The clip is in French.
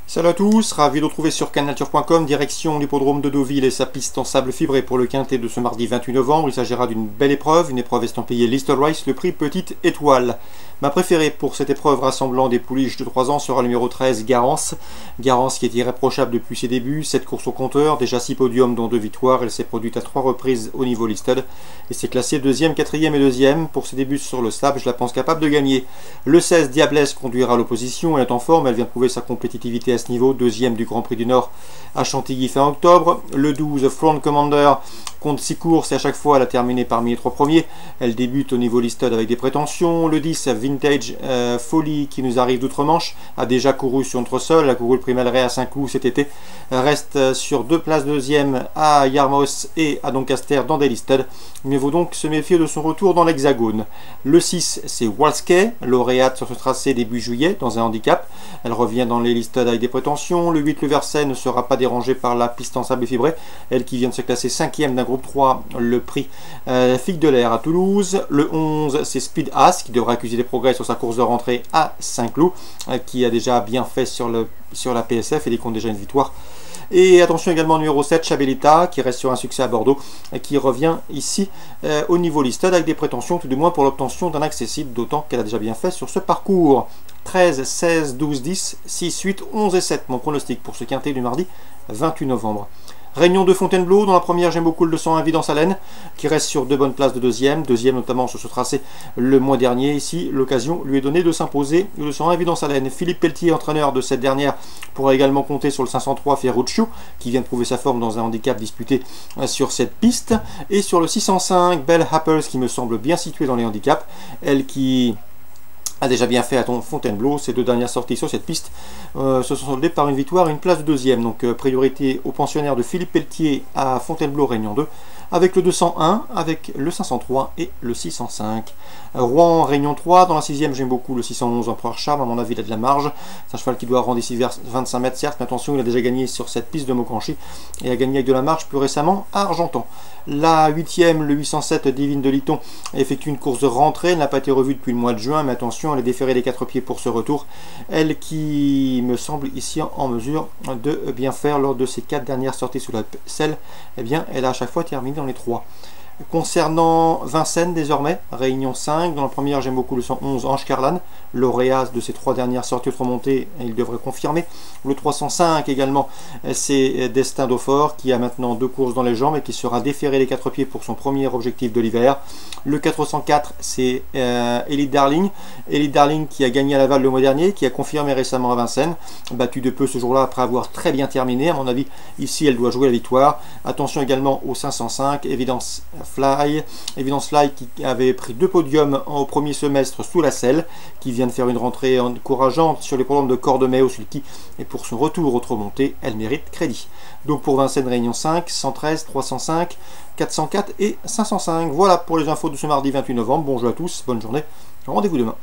Salut à tous, ravi de vous retrouver sur canalturf.com, direction l'hippodrome de Deauville et sa piste en sable fibré pour le quintet de ce mardi 28 novembre. Il s'agira d'une belle épreuve, une épreuve estampillée Listed Race, le prix Petite Étoile. Ma préférée pour cette épreuve rassemblant des pouliches de 3 ans sera le numéro 13, Garance. Garance qui est irréprochable depuis ses débuts, 7 courses au compteur, déjà 6 podiums dont 2 victoires. Elle s'est produite à 3 reprises au niveau Listed et s'est classée 2e, 4e et 2e. Pour ses débuts sur le sable, je la pense capable de gagner. Le 16, Diablesse conduira l'opposition, elle est en forme, elle vient prouver sa compétitivité à ce niveau, 2e du Grand Prix du Nord à Chantilly fin octobre. Le 12, Front Commander, compte 6 courses et à chaque fois elle a terminé parmi les 3 premiers. Elle débute au niveau Listed avec des prétentions. Le 10, Vintage Folly, qui nous arrive d'outre-Manche, a déjà couru sur notre sol, a couru le prix Malray à Saint-Cloud cet été, reste sur 2 places 2e à Yarmouth et à Doncaster dans des Listed. Il vaut donc se méfier de son retour dans l'Hexagone. Le 6, c'est Walskey, lauréate sur ce tracé début juillet dans un handicap. Elle revient dans les Listed avec des prétentions. Le 8, le Verset, ne sera pas dérangé par la piste en sable fibré, elle qui vient de se classer 5e d'un groupe 3, le prix Figue de l'air à Toulouse. Le 11, c'est Speed As, qui devra accuser des progrès sur sa course de rentrée à Saint-Cloud, qui a déjà bien fait sur la PSF et il compte déjà une victoire. Et attention également au numéro 7, Chabelita, qui reste sur un succès à Bordeaux, et qui revient ici au niveau Listed avec des prétentions tout du moins pour l'obtention d'un accessible, d'autant qu'elle a déjà bien fait sur ce parcours. 13, 16, 12, 10, 6, 8, 11 et 7, mon pronostic pour ce quintet du mardi 28 novembre. Réunion de Fontainebleau, dans la première j'aime beaucoup le 201 Évidence Haleine, qui reste sur 2 bonnes places de deuxième notamment sur ce tracé le mois dernier. Ici, l'occasion lui est donnée de s'imposer. Le 201 Évidence Haleine. Philippe Pelletier, entraîneur de cette dernière, pourra également compter sur le 503 Ferruccio, qui vient de prouver sa forme dans un handicap disputé sur cette piste. Et sur le 605, Belle Happers, qui me semble bien située dans les handicaps, elle qui a déjà bien fait à Fontainebleau. Ses 2 dernières sorties sur cette piste se sont soldées par une victoire et une place de deuxième. Donc priorité aux pensionnaires de Philippe Pelletier à Fontainebleau Réunion 2, avec le 201, avec le 503 et le 605. Rouen Réunion 3, dans la 6e j'aime beaucoup le 611 Empereur Charme, à mon avis il a de la marge. C'est un cheval qui doit rendre ici vers 25 mètres certes, mais attention, il a déjà gagné sur cette piste de Maucanchy et a gagné avec de la marge plus récemment à Argentan. La 8e, le 807 Divine de Liton, effectue une course de rentrée, elle n'a pas été revue depuis le mois de juin, mais attention, elle est déférée des 4 pieds pour ce retour. Elle qui me semble ici en mesure de bien faire lors de ses 4 dernières sorties sous la selle, eh bien elle a à chaque fois terminé dans les 3. Concernant Vincennes désormais, Réunion 5, dans la première j'aime beaucoup le 111 Ange Carlan, lauréat de ses 3 dernières sorties remontées, il devrait confirmer. Le 305 également, c'est Destin d'Aufort, qui a maintenant 2 courses dans les jambes et qui sera déféré les 4 pieds pour son premier objectif de l'hiver. Le 404, c'est Elite Darling. Elite Darling qui a gagné à Laval le mois dernier, qui a confirmé récemment à Vincennes, battu de peu ce jour-là après avoir très bien terminé. À mon avis, ici elle doit jouer la victoire. Attention également au 505, Evidence Fly qui avait pris 2 podiums au premier semestre sous la selle, qui vient de faire une rentrée encourageante sur les programmes de Cordemais Sulky, et pour son retour au remonté, elle mérite crédit. Donc pour Vincennes Réunion 5, 113, 305, 404 et 505. Voilà pour les infos de ce mardi 28 novembre. Bonjour à tous, bonne journée, rendez-vous demain.